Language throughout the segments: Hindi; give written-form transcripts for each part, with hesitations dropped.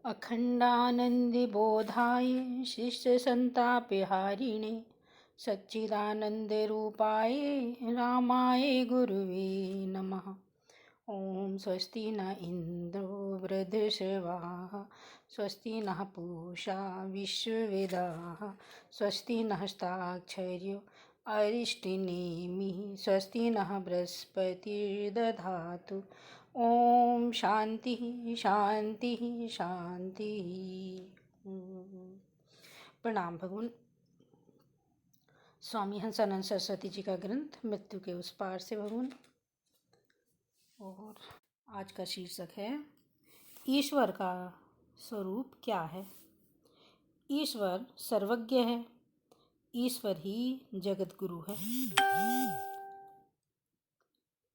अखण्डानन्दबोधाय शिष्यसन्तापहारिणे सच्चिदानन्दरूपाय रामाय गुरुवे नमः। ॐ स्वस्ति न इन्द्रो वृद्धश्रवाः स्वस्ति नः पूषा विश्ववेदाः स्वस्ति नः स्ताक्षर्यो अरिष्टिनेमिः स्वस्ति नः बृहस्पतिर्दधातु। ओम शांति शांति शांति। प्रणाम भगवान। स्वामी हंसानंद सरस्वती जी का ग्रंथ मृत्यु के उस पार से भगवान। और आज का शीर्षक है ईश्वर का स्वरूप क्या है। ईश्वर सर्वज्ञ है। ईश्वर ही जगत गुरु है।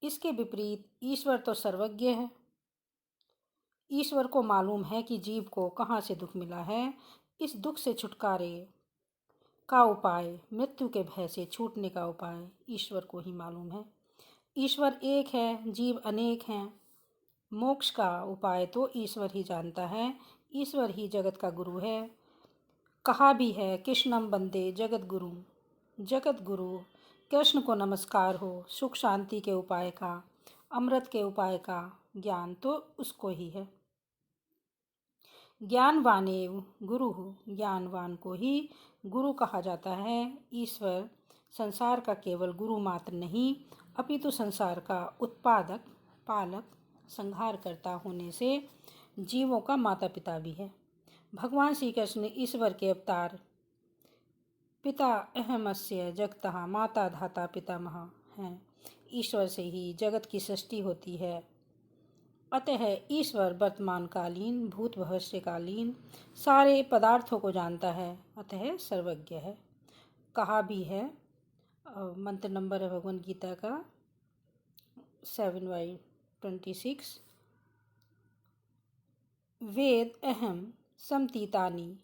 इसके विपरीत ईश्वर तो सर्वज्ञ है। ईश्वर को मालूम है कि जीव को कहाँ से दुख मिला है। इस दुख से छुटकारे का उपाय, मृत्यु के भय से छूटने का उपाय ईश्वर को ही मालूम है। ईश्वर एक है, जीव अनेक हैं। मोक्ष का उपाय तो ईश्वर ही जानता है। ईश्वर ही जगत का गुरु है। कहा भी है कृष्णम वंदे जगत गुरु। जगत गुरु कृष्ण को नमस्कार हो। सुख शांति के उपाय का, अमृत के उपाय का ज्ञान तो उसको ही है। ज्ञानवानेव गुरु हो। ज्ञानवान को ही गुरु कहा जाता है। ईश्वर संसार का केवल गुरु मात्र नहीं, अपितु संसार का उत्पादक, पालक, संहारकर्ता होने से जीवों का माता पिता भी है। भगवान श्री कृष्ण ईश्वर के अवतार, पिता अहमस्य जगतः माता धाता पितामह हैं। ईश्वर से ही जगत की सृष्टि होती है। अतः ईश्वर वर्तमान कालीन, भूत भविष्यकालीन सारे पदार्थों को जानता है। अतः सर्वज्ञ है। कहा भी है, मंत्र नंबर है भगवन गीता का 7/26, वेद अहम समतीतानि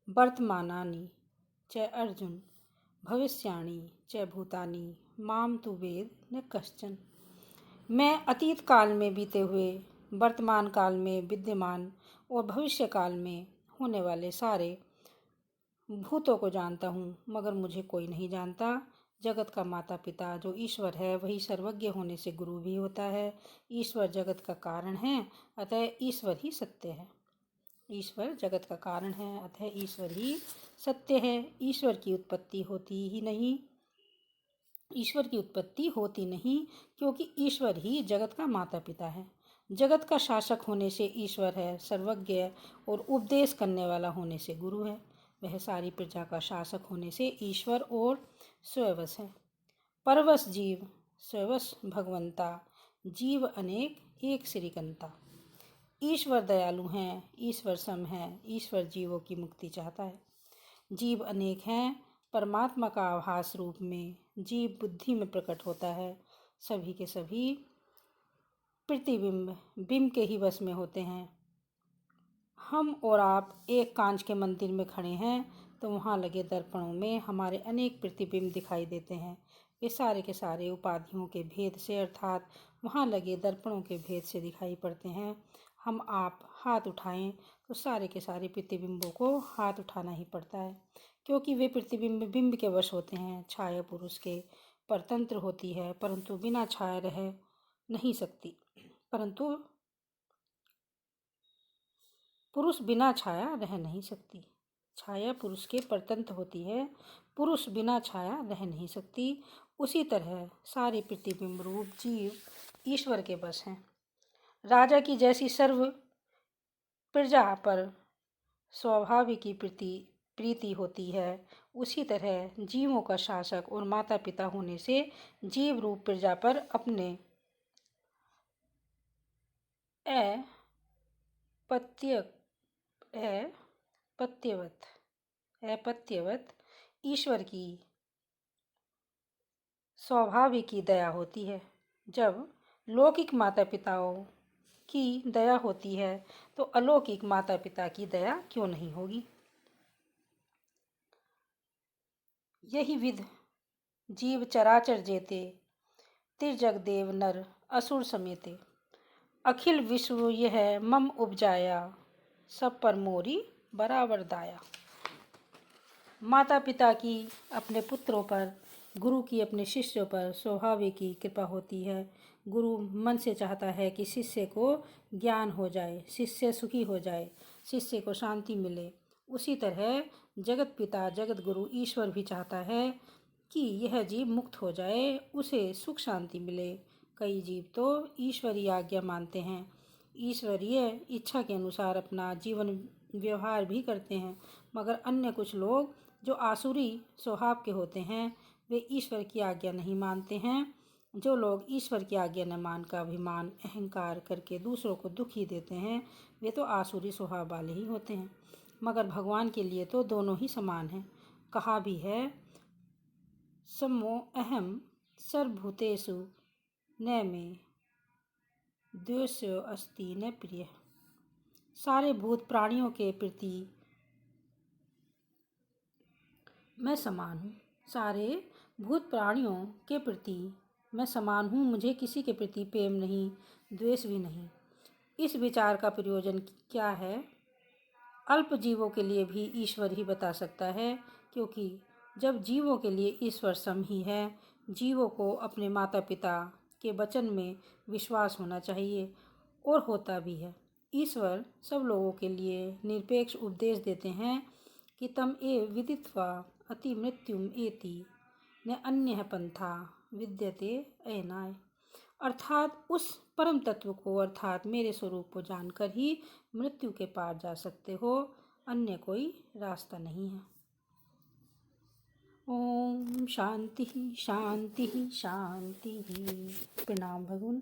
वर्तमानानि च अर्जुन भविष्याणि च भूतानि माम तु वेद न कश्चन। मैं अतीत काल में बीते हुए, वर्तमान काल में विद्यमान और भविष्य काल में होने वाले सारे भूतों को जानता हूँ, मगर मुझे कोई नहीं जानता। जगत का माता पिता जो ईश्वर है वही सर्वज्ञ होने से गुरु भी होता है। ईश्वर जगत का कारण है, अतः ईश्वर ही सत्य है। ईश्वर जगत का कारण है, अतः ईश्वर ही सत्य है। ईश्वर की उत्पत्ति होती नहीं क्योंकि ईश्वर ही जगत का माता पिता है। जगत का शासक होने से ईश्वर है सर्वज्ञ और उपदेश करने वाला होने से गुरु है। वह सारी प्रजा का शासक होने से ईश्वर और स्ववश है। परवश जीव स्ववश भगवंता, जीव अनेक एक श्रीकंता। ईश्वर दयालु हैं, ईश्वर सम है, ईश्वर जीवों की मुक्ति चाहता है। जीव अनेक हैं। परमात्मा का आभास रूप में जीव बुद्धि में प्रकट होता है। सभी के सभी प्रतिबिंब बिंब के ही वश में होते हैं। हम और आप एक कांच के मंदिर में खड़े हैं तो वहाँ लगे दर्पणों में हमारे अनेक प्रतिबिंब दिखाई देते हैं। वे सारे के सारे उपाधियों के भेद से, अर्थात वहाँ लगे दर्पणों के भेद से दिखाई पड़ते हैं। हम आप हाथ उठाएं तो सारे के सारे प्रतिबिंबों को हाथ उठाना ही पड़ता है, क्योंकि वे प्रतिबिंब बिंब के वश होते हैं। छाया पुरुष के परतंत्र होती है, परंतु बिना छाया रह नहीं सकती। परंतु पुरुष बिना छाया रह नहीं सकती। छाया पुरुष के परतंत्र होती है, पुरुष बिना छाया रह नहीं सकती। उसी तरह सारे प्रतिबिंब रूप जीव ईश्वर के बस हैं। राजा की जैसी सर्व प्रजा पर स्वाभाविक की प्रीति होती है, उसी तरह जीवों का शासक और माता पिता होने से जीव रूप प्रजा पर अपने अपत्यवत ईश्वर की स्वाभाविक की दया होती है। जब लौकिक माता पिताओं की दया होती है तो अलौकिक माता पिता की दया क्यों नहीं होगी। यही विध जीव चराचर जेते, तिर्जग देव नर असुर समेते। अखिल विश्व यह मम उपजाया, सब पर मोरी बराबर दाया। माता पिता की अपने पुत्रों पर, गुरु की अपने शिष्यों पर स्वाभाविक की कृपा होती है। गुरु मन से चाहता है कि शिष्य को ज्ञान हो जाए, शिष्य सुखी हो जाए, शिष्य को शांति मिले। उसी तरह जगत पिता, जगत गुरु ईश्वर भी चाहता है कि यह जीव मुक्त हो जाए, उसे सुख शांति मिले। कई जीव तो ईश्वरीय आज्ञा मानते हैं, ईश्वरीय इच्छा के अनुसार अपना जीवन व्यवहार भी करते हैं, मगर अन्य कुछ लोग जो आसुरी स्वभाव के होते हैं वे ईश्वर की आज्ञा नहीं मानते हैं। जो लोग ईश्वर की आज्ञा न मानकर अभिमान अहंकार करके दूसरों को दुखी देते हैं वे तो आसुरी स्वभाव वाले ही होते हैं। मगर भगवान के लिए तो दोनों ही समान हैं। कहा भी है, समो अहम सर्वभूतेषु न मे द्वेषो अस्ति न प्रिय। सारे भूत प्राणियों के प्रति मैं समान हूँ। सारे भूत प्राणियों के प्रति मैं समान हूँ। मुझे किसी के प्रति प्रेम नहीं, द्वेष भी नहीं। इस विचार का प्रयोजन क्या है? अल्प जीवों के लिए भी ईश्वर ही बता सकता है, क्योंकि जब जीवों के लिए ईश्वर सम ही है। जीवों को अपने माता पिता के वचन में विश्वास होना चाहिए, और होता भी है। ईश्वर सब लोगों के लिए निरपेक्ष उपदेश देते हैं कि तम एव विदित्वा अति मृत्युम एति न अन्यः पंथा विद्यते अयनाय। अर्थात उस परम तत्व को, अर्थात मेरे स्वरूप को जानकर ही मृत्यु के पार जा सकते हो, अन्य कोई रास्ता नहीं है। ओम शांति शांति शांति। प्रणाम भगवान।